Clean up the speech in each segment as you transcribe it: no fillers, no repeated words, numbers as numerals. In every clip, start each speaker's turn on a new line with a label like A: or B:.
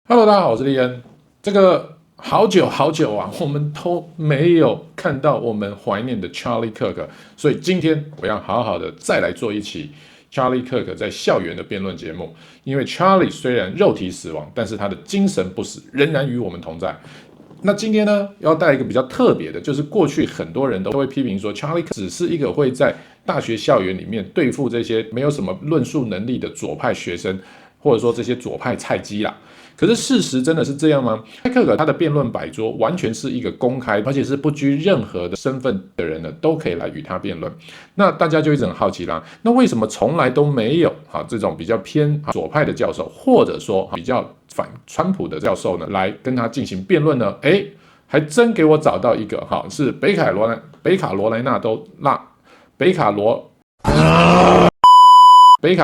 A: Hello， 大家好，我是利恩。这个好久啊，我们都没有看到我们怀念的 Charlie Kirk， 所以今天我要好好的再来做一期 Charlie Kirk 在校园的辩论节目。因为 Charlie 虽然肉体死亡，但是他的精神不死，仍然与我们同在。那今天呢，要带一个比较特别的，就是过去很多人都会批评说 Charlie Kirk 只是一个会在大学校园里面对付这些没有什么论述能力的左派学生，或者说这些左派菜鸡啦。可是事实真的是这样吗？克克他的辩论摆桌完全是一个公开，而且是不拘任何的身份的人呢，都可以来与他辩论。那大家就一直很好奇啦，那为什么从来都没有这种比较偏左派的教授，或者说比较反川普的教授呢，来跟他进行辩论呢？还真给我找到一个是北卡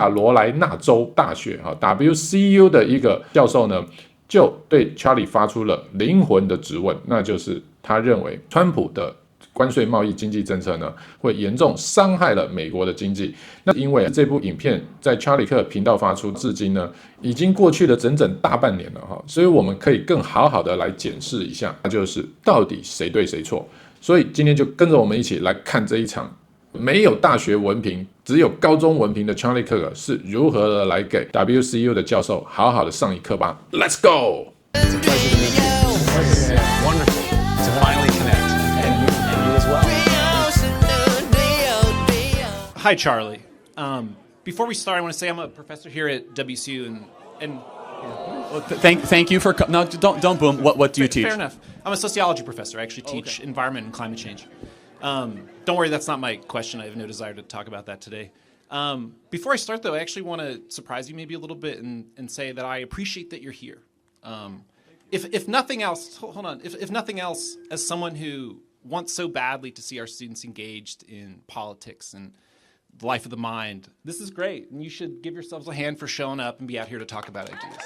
A: 罗来纳州大学WCU 的一个教授呢，就对 Charlie 发出了灵魂的质问，那就是他认为川普的关税贸易经济政策呢，会严重伤害了美国的经济。那因为这部影片在 Charlie 克频道发出至今呢，已经过去了整整大半年了所以我们可以更好好的来检视一下，那就是到底谁对谁错。所以今天就跟着我们一起来看这一场没有大学文凭，只有高中文凭的 Charlie Kirk 是如何的来给 WCU 的教授好好的上一课吧。Let's go!
B: It's a pleasure to meet you. Wonderful to finally connect. And you as well.
C: Hi, Charlie. Before we start, I want to say I'm a professor here at WCU, and
B: well, thank you for no, don't boom. What do you teach?
C: Fair enough. I'm a sociology professor. I actually teach environment and climate change. Don't worry, that's not my question. I have no desire to talk about that today. Before I start, though, I actually want to surprise you maybe a little bit and say that I appreciate that you're here. If nothing else, hold on. If nothing else, as someone who wants so badly to see our students engaged in politics and the life of the mind, this is great, and you should give yourselves a hand for showing up and be out here to talk about ideas.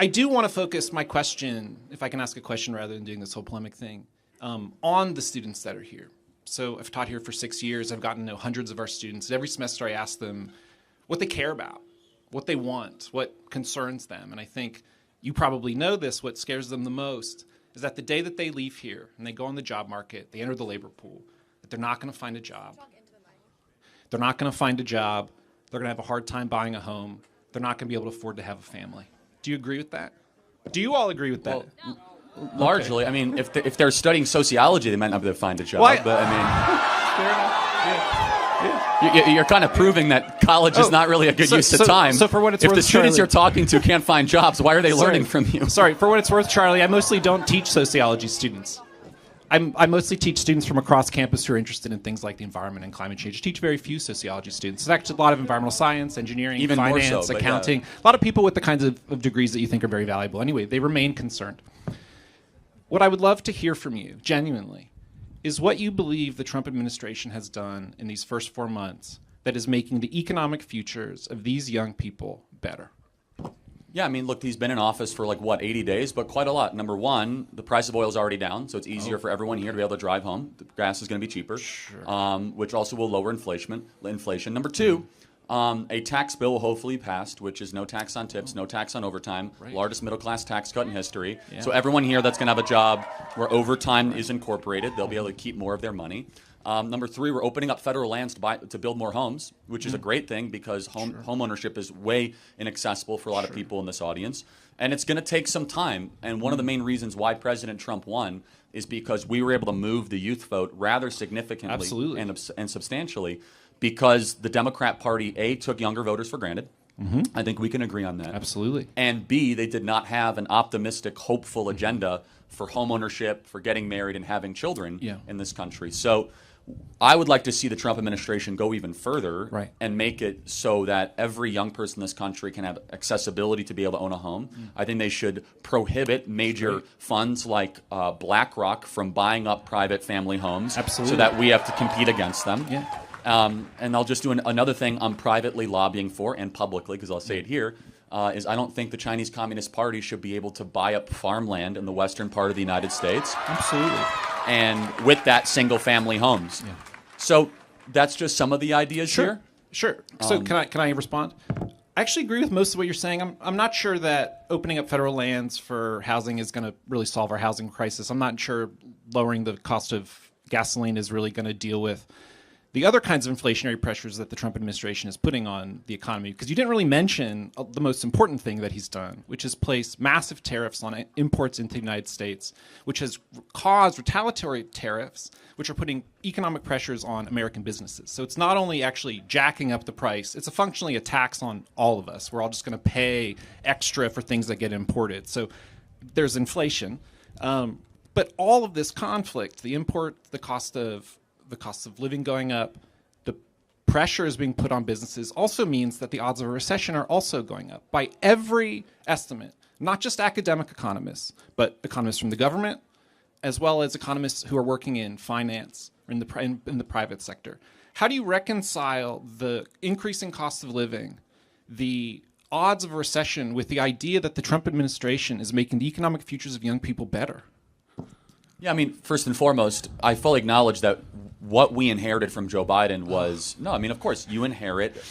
C: I do want to focus my question, if I can ask a question rather than doing this whole polemic thing, on the students that are here. So I've taught here for 6 years. I've gotten to know hundreds of our students. Every semester I ask them what they care about, what they want, what concerns them. And I think you probably know this, what scares them the most is that the day that they leave here and they go on the job market, they enter the labor pool, that they're not going to find a job. They're not going to find a job. They're going to have a hard time buying a home. They're not going to be able to afford to have a family. Do you agree with that? Do you all agree with that?
B: Well, largely. Okay. I mean, if they're studying sociology, they might not be able to find a job.
C: Well,
B: but I mean,
C: fair enough.
B: Yeah. You're kind of proving that college is not really a good use of time.
C: So for what it's
B: if
C: worth,
B: the students
C: Charlie,
B: you're talking to can't find jobs, why are they learning from you?
C: Sorry, for what it's worth, Charlie, I mostly don't teach sociology students. I mostly teach students from across campus who are interested in things like the environment and climate change. I teach very few sociology students. There's actually a lot of environmental science, engineering,
B: even
C: finance,
B: more so,
C: accounting. A lot of people with the kinds of degrees that you think are very valuable. Anyway, they remain concerned. What I would love to hear from you, genuinely, is what you believe the Trump administration has done in these first 4 months that is making the economic futures of these young people better.
B: Yeah, I mean, look, he's been in office for 80 days, but quite a lot. Number one, the price of oil is already down, so it's easier for everyone here to be able to drive home. The gas is going to be cheaper, which also will lower inflation. Number two, a tax bill will hopefully pass, which is no tax on tips, no tax on overtime, largest middle-class tax cut in history. Yeah. So everyone here that's going to have a job where overtime is incorporated, they'll be able to keep more of their money. Number three, we're opening up federal lands to build more homes, which is a great thing because home ownership is way inaccessible for a lot of people in this audience. And it's going to take some time. And one of the main reasons why President Trump won is because we were able to move the youth vote rather significantly and substantially because the Democrat Party, A, took younger voters for granted. Mm-hmm. I think we can agree on that.
C: Absolutely.
B: And B, they did not have an optimistic, hopeful agenda for home ownership, for getting married and having children in this country. So I would like to see the Trump administration go even further and make it so that every young person in this country can have accessibility to be able to own a home. I think they should prohibit major funds like BlackRock from buying up private family homes so that we have to compete against them.
C: Yeah.
B: And I'll just do another thing I'm privately lobbying for and publicly, because I'll say it here, is I don't think the Chinese Communist Party should be able to buy up farmland in the western part of the United States.
C: Absolutely.
B: And with that, single-family homes. Yeah. So that's just some of the ideas here.
C: Sure. So can I respond? I actually agree with most of what you're saying. I'm not sure that opening up federal lands for housing is going to really solve our housing crisis. I'm not sure lowering the cost of gasoline is really going to deal with the other kinds of inflationary pressures that the Trump administration is putting on the economy. Because you didn't really mention the most important thing that he's done, which is place massive tariffs on imports into the United States, which has caused retaliatory tariffs, which are putting economic pressures on American businesses. So it's not only actually jacking up the price, it's functionally a tax on all of us. We're all just going to pay extra for things that get imported. So there's inflation. But all of this conflict, the import, the cost of living going up, the pressure is being put on businesses, also means that the odds of a recession are also going up. By every estimate, not just academic economists, but economists from the government, as well as economists who are working in finance or in the private sector. How do you reconcile the increasing cost of living, the odds of a recession, with the idea that the Trump administration is making the economic futures of young people better?
B: Yeah, I mean, first and foremost, I fully acknowledge that what we inherited from Joe Biden was, no, I mean, of course, you inherit.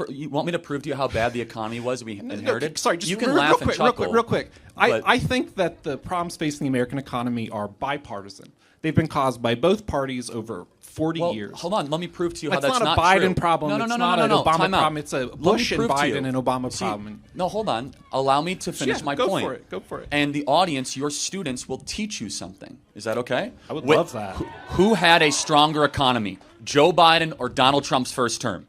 B: You want me to prove to you how bad the economy was we inherited?
C: No, sorry, just
B: you can laugh and chuckle.
C: Real quick. I think that the problems facing the American economy are bipartisan. They've been caused by both parties over 40 years.
B: Hold on. Let me prove to you how
C: that's
B: not
C: a Biden
B: true.
C: problem.
B: No,
C: it's not an Obama
B: Time
C: problem.
B: out.
C: It's a Bush and Biden and Obama problem.
B: No, hold on. Allow me to finish my point.
C: Go for it.
B: And the audience, your students, will teach you something. Is that okay?
C: I would love that.
B: Who had a stronger economy, Joe Biden or Donald Trump's first term?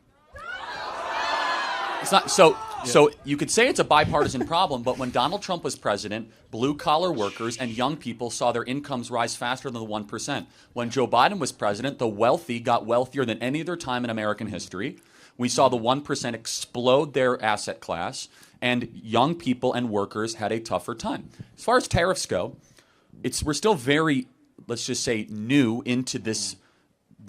B: It's not so. So you could say it's a bipartisan problem, but when Donald Trump was president, blue-collar workers and young people saw their incomes rise faster than the 1%. When Joe Biden was president, the wealthy got wealthier than any other time in American history. We saw the 1% explode their asset class, and young people and workers had a tougher time. As far as tariffs go, we're still very, let's just say, new into this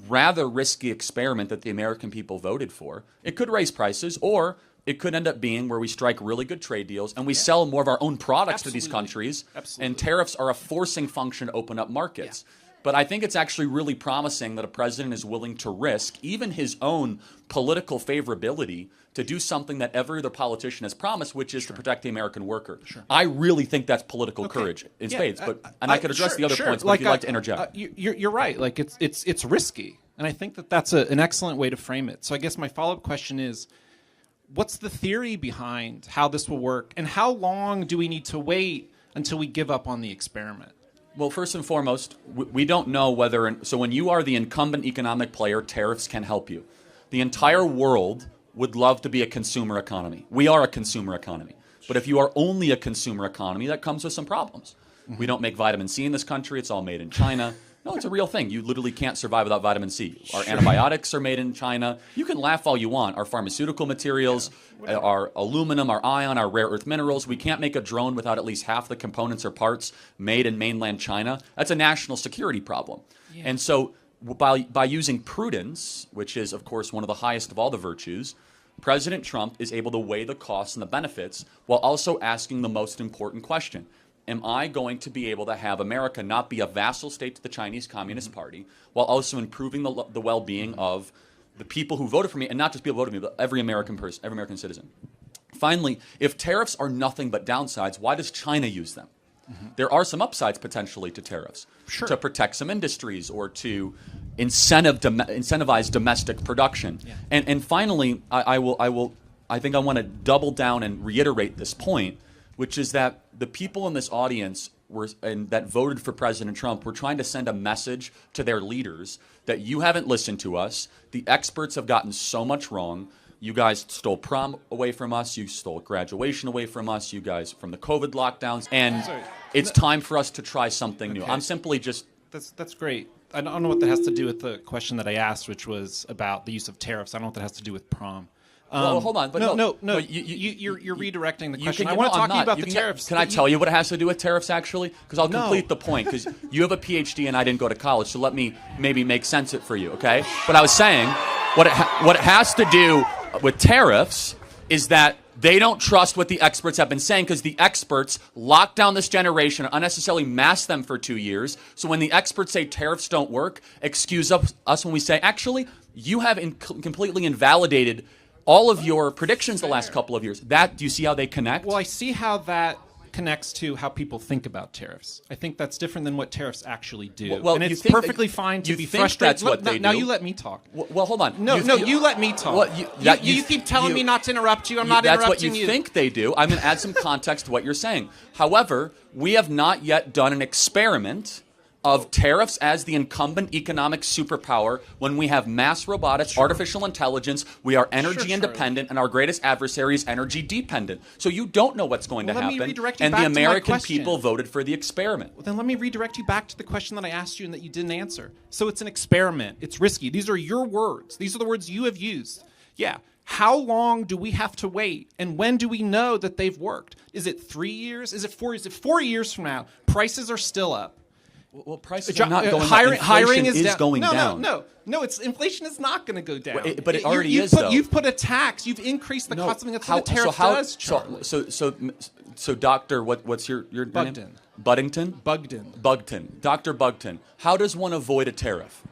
B: rather risky experiment that the American people voted for. It could raise prices, or it could end up being where we strike really good trade deals and we sell more of our own products to these countries. And tariffs are a forcing function to open up markets. But I think it's actually really promising that a president is willing to risk even his own political favorability to do something that every other politician has promised, which is to protect the American worker. I really think that's political courage in spades. And I could address the other points, but if you'd like to interject.
C: You're right. Like it's risky. And I think that that's an excellent way to frame it. So I guess my follow-up question is, what's the theory behind how this will work, and how long do we need to wait until we give up on the experiment?
B: Well, first and foremost, we don't know whether. So when you are the incumbent economic player, tariffs can help you. The entire world would love to be a consumer economy. We are a consumer economy. But if you are only a consumer economy, that comes with some problems. Mm-hmm. We don't make vitamin C in this country. It's all made in China. No, it's a real thing. You literally can't survive without vitamin C. Our antibiotics are made in China. You can laugh all you want. Our pharmaceutical materials, our aluminum, our iron, our rare earth minerals. We can't make a drone without at least half the components or parts made in mainland China. That's a national security problem. Yeah. And so by using prudence, which is, of course, one of the highest of all the virtues, President Trump is able to weigh the costs and the benefits while also asking the most important question. Am I going to be able to have America not be a vassal state to the Chinese Communist Party while also improving the well-being of the people who voted for me, and not just people who voted for me, but every American person, every American citizen? Finally, if tariffs are nothing but downsides, why does China use them? Mm-hmm. There are some upsides potentially to tariffs, to protect some industries or to incentivize domestic production. Yeah. And finally, I think I want to double down and reiterate this point, which is that the people in this audience that voted for President Trump were trying to send a message to their leaders that you haven't listened to us. The experts have gotten so much wrong. You guys stole prom away from us. You stole graduation away from us. You guys from the COVID lockdowns. And it's time for us to try something new. I'm simply just...
C: That's great. I don't know what that has to do with the question that I asked, which was about the use of tariffs. I don't know what that has to do with prom.
B: Well, hold on. But
C: no. You're redirecting the question. I want to talk to you about the tariffs.
B: Can I tell you what it has to do with tariffs, actually? Because I'll complete the point. Because you have a PhD and I didn't go to college, so let me maybe make sense of it for you, okay? But I was saying what it has to do with tariffs is that they don't trust what the experts have been saying, because the experts locked down this generation and unnecessarily masked them for 2 years. So when the experts say tariffs don't work, excuse us when we say, actually, you have completely invalidated all of your predictions the last couple of years. Do you see how they connect?
C: Well, I see how that connects to how people think about tariffs. I think that's different than what tariffs actually do.
B: Well,
C: and it's perfectly fine to be frustrated.
B: That's what they
C: now
B: do.
C: you let me talk.
B: Well, hold on.
C: You let me talk.
B: Well,
C: you keep telling me not to interrupt you. I'm not interrupting you.
B: That's what you think they do. I'm going to add some context to what you're saying. However, we have not yet done an experiment of tariffs as the incumbent economic superpower when we have mass robotics, artificial intelligence, we are energy independent, and our greatest adversary is energy dependent. So you don't know what's going to happen, and the American people voted for the experiment.
C: Well, then let me redirect you back to the question that I asked you and that you didn't answer. So it's an experiment. It's risky. These are your words. These are the words you have used. Yeah. How long do we have to wait? And when do we know that they've worked? Is it 3 years? Is it 4 years? Is it 4 years from now? Prices are still up.
B: Well, prices are not going up.
C: Hiring is
B: going down.
C: No, inflation is not going to go down.
B: But it already is, though.
C: You've put a tax. You've increased the cost of something. That's what a tariff does, Charlie.
B: So, Doctor, what's your
C: Bugden.
B: name? Buddington? Bugden. Dr. Bugden. How does one avoid a tariff?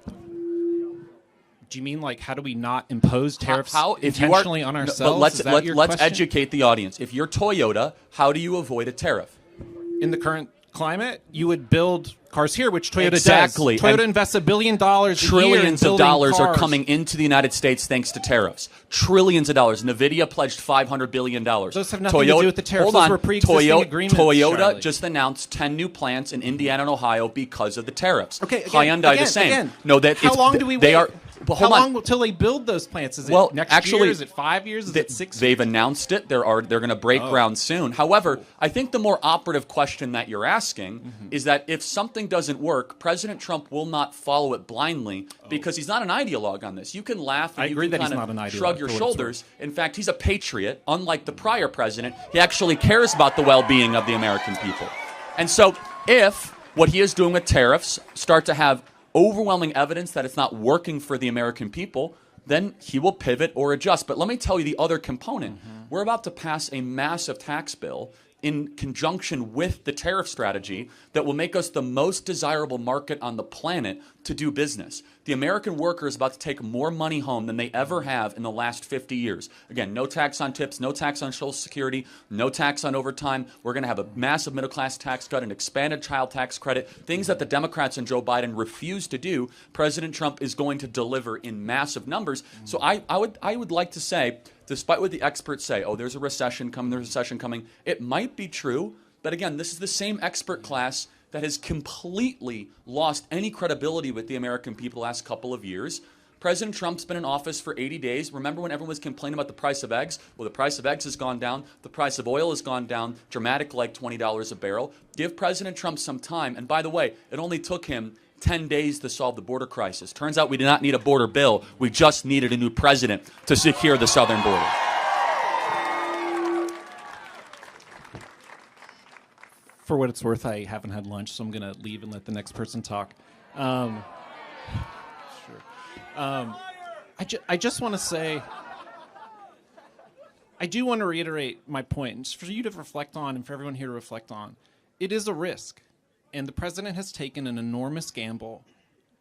C: Do you mean how do we not impose tariffs intentionally on ourselves?
B: But let's educate the audience. If you're Toyota, how do you avoid a tariff?
C: In the current climate, you would build cars here, which Toyota does. Toyota invests $1 billion a year in
B: Trillions of dollars
C: cars.
B: are coming into the United States thanks to tariffs. Trillions of dollars. NVIDIA pledged $500 billion.
C: Those have nothing to do with the tariffs. Those were pre-existing agreements,
B: Toyota
C: Charlie.
B: just announced 10 new plants in Indiana and Ohio because of the tariffs.
C: Okay,
B: Hyundai the same.
C: How long do we wait? How long until they build those plants? Is it next year? Is it 5 years? Is it 6 years?
B: They've announced it. They're going to break ground soon. However, I think the more operative question that you're asking is that if something doesn't work, President Trump will not follow it blindly because he's not an ideologue on this. You can laugh and you can kind of shrug your shoulders. In fact, he's a patriot. Unlike the prior president, he actually cares about the well-being of the American people. And so if what he is doing with tariffs start to have overwhelming evidence that it's not working for the American people, then he will pivot or adjust. But let me tell you the other component. We're about to pass a massive tax bill in conjunction with the tariff strategy that will make us the most desirable market on the planet to do business. The American worker is about to take more money home than they ever have in the last 50 years. Again, no tax on tips, no tax on Social Security, no tax on overtime. We're going to have a massive middle-class tax cut, an expanded child tax credit, things that the Democrats and Joe Biden refuse to do. President Trump is going to deliver in massive numbers. So I would like to say, despite what the experts say, there's a recession coming, it might be true, but again, this is the same expert class that has completely lost any credibility with the American people the last couple of years. President Trump's been in office for 80 days. Remember when everyone was complaining about the price of eggs? Well, the price of eggs has gone down. The price of oil has gone down dramatically, like $20 a barrel. Give President Trump some time. And by the way, it only took him 10 days to solve the border crisis. Turns out we did not need a border bill. We just needed a new president to secure the southern border.
C: For what it's worth, I haven't had lunch, so I'm going to leave and let the next person talk. Sure. I just want to say, I do want to reiterate my point, just for you to reflect on and for everyone here to reflect on. It is a risk, and the president has taken an enormous gamble,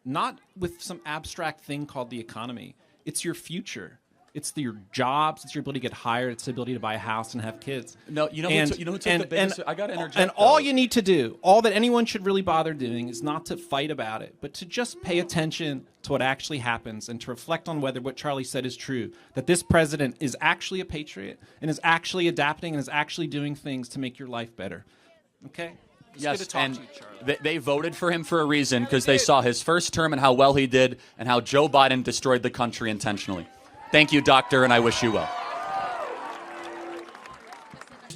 C: not with some abstract thing called the economy. It's your future. It's your jobs. It's your ability to get hired. It's the ability to buy a house and have kids.
B: No, who took the biggest? I got to interject.
C: And all you need to do, all that anyone should really bother doing, is not to fight about it, but to just pay attention to what actually happens and to reflect on whether what Charlie said is true, that this president is actually a patriot and is actually adapting and is actually doing things to make your life better. Okay?
B: Yes, and they voted for him for a reason because they saw his first term and how well he did and how Joe Biden destroyed the country intentionally. Thank you, Doctor, and I wish you well.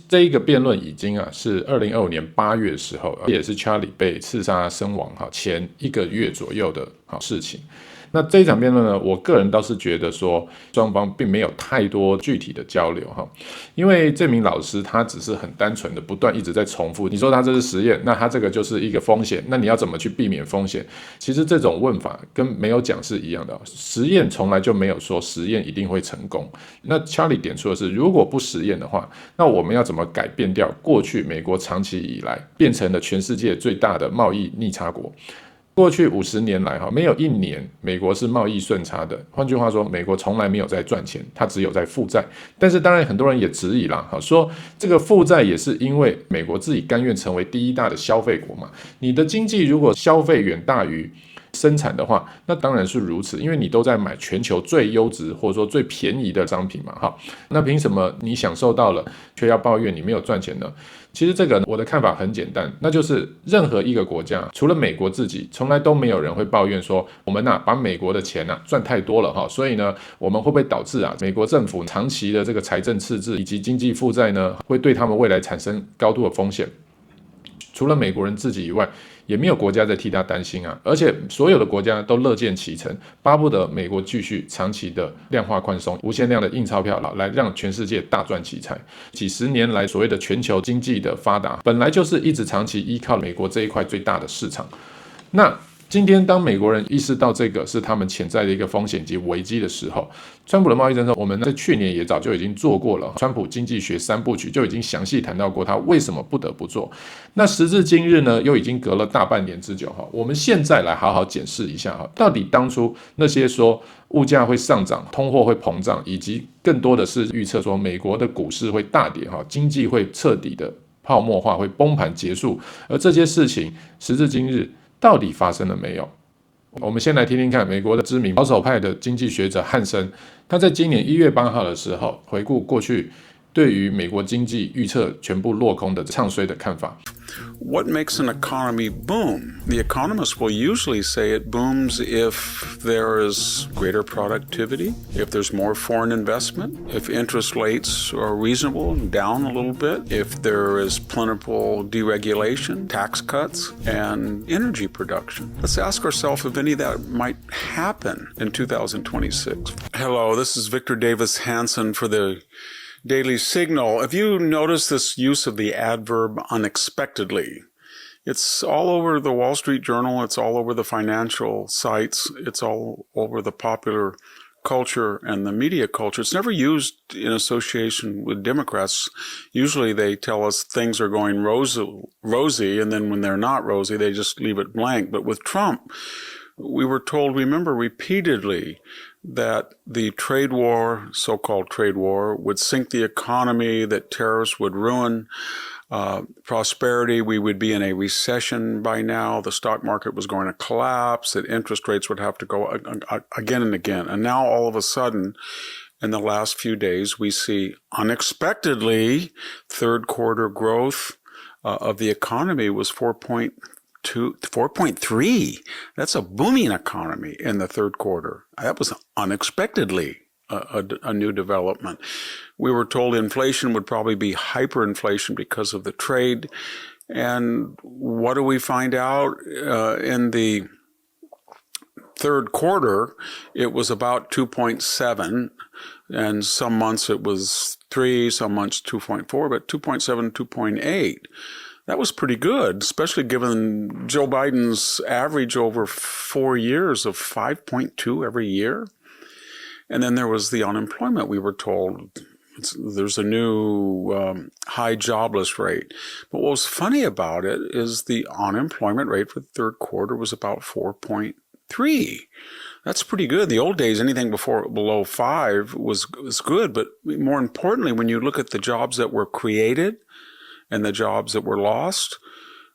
A: 这一个辩论已经是2025年8月的时候，也是 Charlie 被刺杀身亡前1个月左右的事情。那这一场辩论呢，我个人倒是觉得说双方并没有太多具体的交流因为这名老师他只是很单纯的不断一直在重复，你说他这是实验，那他这个就是一个风险，那你要怎么去避免风险？其实这种问法跟没有讲是一样的，实验从来就没有说实验一定会成功。那 Charlie 点出的是，如果不实验的话，那我们要怎么改变掉过去美国长期以来变成了全世界最大的贸易逆差国？过去50年来没有一年美国是贸易顺差的，换句话说，美国从来没有在赚钱，它只有在负债。但是当然很多人也质疑啦，说这个负债也是因为美国自己甘愿成为第一大的消费国嘛，你的经济如果消费远大于生产的话，那当然是如此，因为你都在买全球最优质或者说最便宜的商品嘛，那凭什么你享受到了却要抱怨你没有赚钱呢？其实这个我的看法很简单，那就是任何一个国家除了美国自己，从来都没有人会抱怨说我们把美国的钱赚太多了，所以呢我们会不会导致美国政府长期的这个财政赤字以及经济负债呢会对他们未来产生高度的风险。除了美国人自己以外，也没有国家在替他担心而且所有的国家都乐见其成，巴不得美国继续长期的量化宽松，无限量的印钞票来让全世界大赚奇财。几十年来所谓的全球经济的发达，本来就是一直长期依靠美国这一块最大的市场。那今天当美国人意识到这个是他们潜在的一个风险及危机的时候，川普的贸易政策我们在去年也早就已经做过了，川普经济学3部曲就已经详细谈到过他为什么不得不做。那时至今日呢，又已经隔了大半年之久，我们现在来好好检视一下，到底当初那些说物价会上涨，通货会膨胀，以及更多的是预测说美国的股市会大跌，经济会彻底的泡沫化，会崩盘结束，而这些事情时至今日到底发生了没有？我们先来听听看美国的知名保守派的经济学者汉森，他在今年1月8号的时候回顾过去对于美国经济预测全部落空的唱衰的看法。
D: What makes an economy boom? The economists will usually say it booms if there is greater productivity, if there's more foreign investment, if interest rates are reasonable and down a little bit, if there is plentiful deregulation, tax cuts, and energy production. Let's ask ourselves if any of that might happen in 2026. Hello, this is Victor Davis Hansen for the Daily Signal. If you notice this use of the adverb unexpectedly, it's all over the Wall Street Journal, it's all over the financial sites, it's all over the popular culture and the media culture. It's never used in association with Democrats. Usually they tell us things are going rosy, and then when they're not rosy, they just leave it blank. But with Trump, we were told, remember, repeatedly that the trade war, so-called trade war, would sink the economy, that tariffs would ruin prosperity, we would be in a recession by now, the stock market was going to collapse, that interest rates would have to go again and again. And now all of a sudden, in the last few days, we see unexpectedly third quarter growth of the economy was 4.3. That's a booming economy in the third quarter. That was unexpectedly a new development. We were told inflation would probably be hyperinflation because of the trade. And what do we find out? In the third quarter, it was about 2.7, and some months it was 3, some months 2.4, but 2.7, 2.8. That was pretty good, especially given Joe Biden's average over 4 years of 5.2 every year. And then there was the unemployment. We were told there's a new high jobless rate. But what was funny about it is the unemployment rate for the third quarter was about 4.3. That's pretty good. The old days, anything below 5 was good. But more importantly, when you look at the jobs that were created and the jobs that were lost,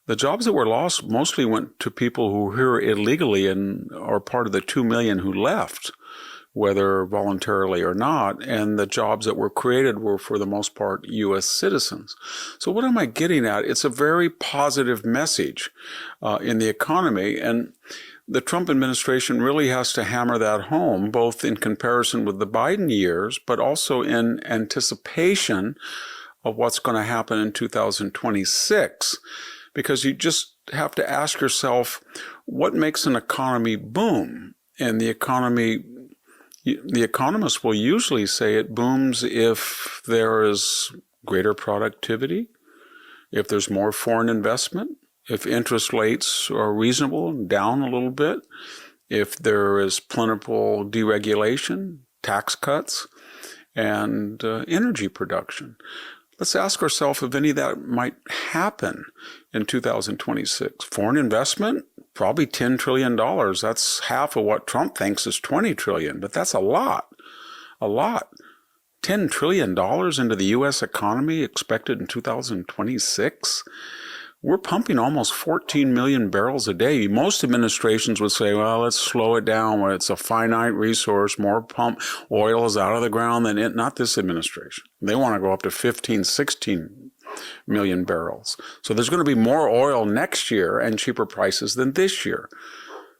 D: the jobs that were lost mostly went to people who were here illegally and are part of the 2 million who left, whether voluntarily or not. And the jobs that were created were, for the most part, U.S. citizens. So what am I getting at? It's a very positive message in the economy. And the Trump administration really has to hammer that home, both in comparison with the Biden years, but also in anticipation of what's going to happen in 2026. Because you just have to ask yourself, what makes an economy boom? And the economists will usually say it booms if there is greater productivity, if there's more foreign investment, if interest rates are reasonable and down a little bit, if there is plentiful deregulation, tax cuts, and energy production. Let's ask ourselves if any of that might happen in 2026. Foreign investment, probably $10 trillion. That's half of what Trump thinks is $20 trillion, but that's a lot. $10 trillion into the U.S. economy expected in 2026. We're pumping almost 14 million barrels a day. Most administrations would say, well, let's slow it down. It's a finite resource. More pump oil is out of the ground than it. Not this administration. They want to go up to 15, 16 million barrels. So there's going to be more oil next year and cheaper prices than this year.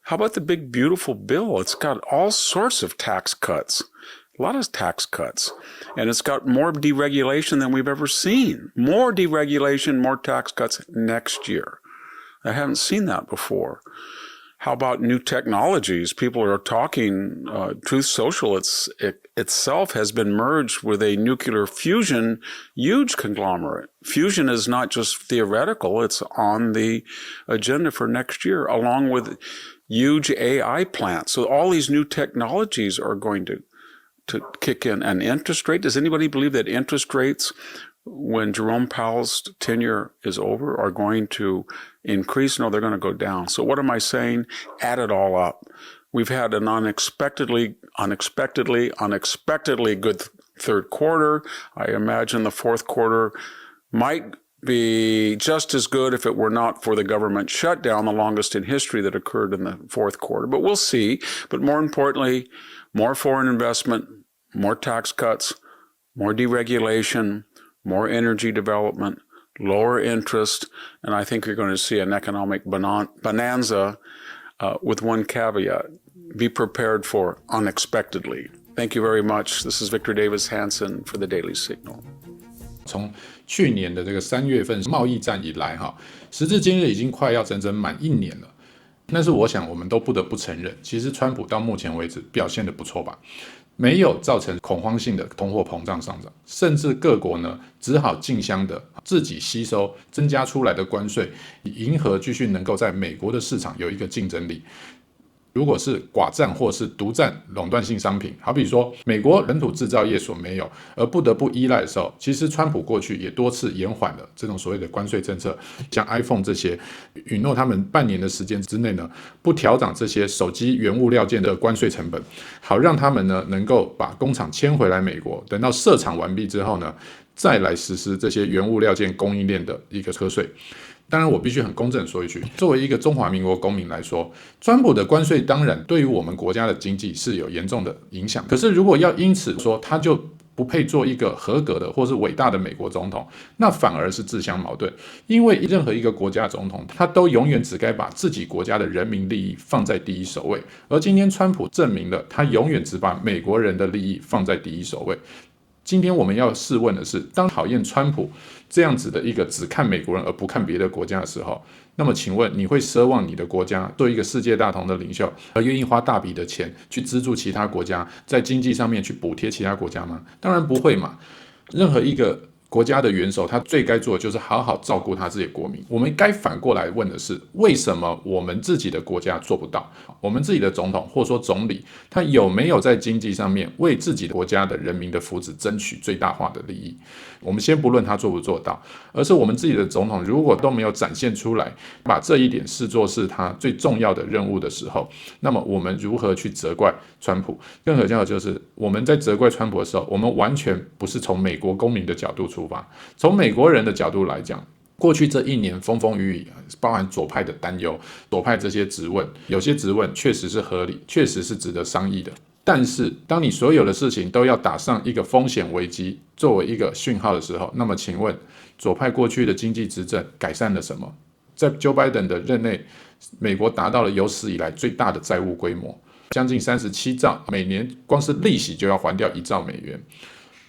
D: How about the big, beautiful bill? It's got all sorts of tax cuts. A lot of tax cuts. And it's got more deregulation than we've ever seen. More deregulation, more tax cuts next year. I haven't seen that before. How about new technologies? People are talking, Truth Social itself has been merged with a nuclear fusion, huge conglomerate. Fusion is not just theoretical, it's on the agenda for next year, along with huge AI plants. So all these new technologies are going to kick in. An interest rate, does anybody believe that interest rates, when Jerome Powell's tenure is over, are going to increase? No, they're going to go down. So what am I saying? Add it all up. We've had an unexpectedly good third quarter. I imagine the fourth quarter might be just as good if it were not for the government shutdown, the longest in history that occurred in the fourth quarter. But we'll see. But more importantly, more foreign investment, more tax cuts, more deregulation, more energy development, lower interest, and I think you're going to see an economic bonanza with one caveat. Be prepared for unexpectedly. Thank you very much. This is Victor Davis Hanson for the Daily Signal.
A: 从去年的这个3月份贸易战以来，时至今日已经快要整整满1年了。但是我想我们都不得不承认，其实川普到目前为止表现得不错吧，没有造成恐慌性的通货膨胀上涨，甚至各国呢只好竞相的自己吸收增加出来的关税，以迎合继续能够在美国的市场有一个竞争力。如果是寡占或是独占垄断性商品，好比说美国本土制造业所没有而不得不依赖的时候，其实川普过去也多次延缓了这种所谓的关税政策，像 iPhone 这些，允诺他们半年的时间之内呢，不调涨这些手机原物料件的关税成本，好让他们呢能够把工厂迁回来美国，等到设厂完毕之后呢，再来实施这些原物料件供应链的一个课税。当然我必须很公正说一句，作为一个中华民国公民来说，川普的关税当然对于我们国家的经济是有严重的影响，可是如果要因此说他就不配做一个合格的或是伟大的美国总统，那反而是自相矛盾。因为任何一个国家总统，他都永远只该把自己国家的人民利益放在第一首位，而今天川普证明了他永远只把美国人的利益放在第一首位。今天我们要试问的是，当讨厌川普这样子的一个只看美国人而不看别的国家的时候，那么请问你会奢望你的国家做一个世界大同的领袖，而愿意花大笔的钱去资助其他国家，在经济上面去补贴其他国家吗？当然不会嘛。任何一个国家的元首，他最该做的就是好好照顾他自己的国民。我们该反过来问的是，为什么我们自己的国家做不到？我们自己的总统或说总理，他有没有在经济上面为自己的国家的人民的福祉争取最大化的利益？我们先不论他做不做到，而是我们自己的总统如果都没有展现出来，把这一点视作是他最重要的任务的时候，那么我们如何去责怪川普？更可笑的就是我们在责怪川普的时候，我们完全不是从美国公民的角度出发，从美国人的角度来讲，过去这1年风风雨雨，包含左派的担忧，左派这些质问，有些质问确实是合理，确实是值得商议的。但是当你所有的事情都要打上一个风险危机作为一个讯号的时候，那么请问左派过去的经济执政改善了什么？在 Joe Biden 的任内，美国达到了有史以来最大的债务规模，将近37兆，每年光是利息就要还掉1兆美元。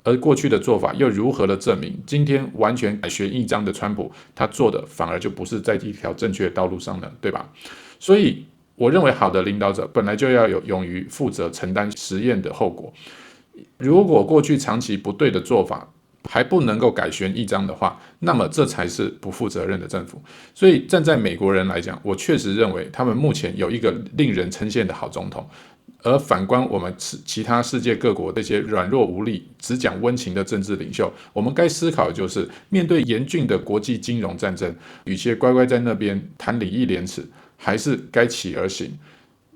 A: 而过去的做法又如何的证明，今天完全改弦易张的川普，他做的反而就不是在一条正确的道路上呢，对吧？所以我认为好的领导者本来就要有勇于负责承担实验的后果。如果过去长期不对的做法还不能够改弦易张的话，那么这才是不负责任的政府。所以站在美国人来讲，我确实认为他们目前有一个令人称羡的好总统。而反观我们其他世界各国这些软弱无力、只讲温情的政治领袖，我们该思考的就是，面对严峻的国际金融战争，与其乖乖在那边谈礼义廉耻，还是该起而行，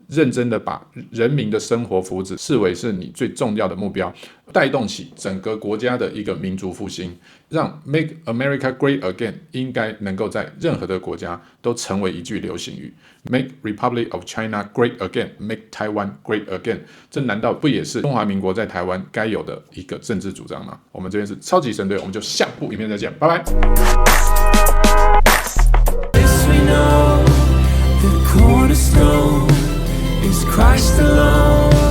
A: 认真的把人民的生活福祉视为是你最重要的目标，带动起整个国家的一个民族复兴，让 Make America Great Again 应该能够在任何的国家都成为一句流行语。Make Republic of China Great Again, Make Taiwan Great Again， 这难道不也是中华民国在台湾该有的一个政治主张吗？我们这边是超级神队，我们就下部影片再见，拜拜。
E: The cornerstone is Christ alone.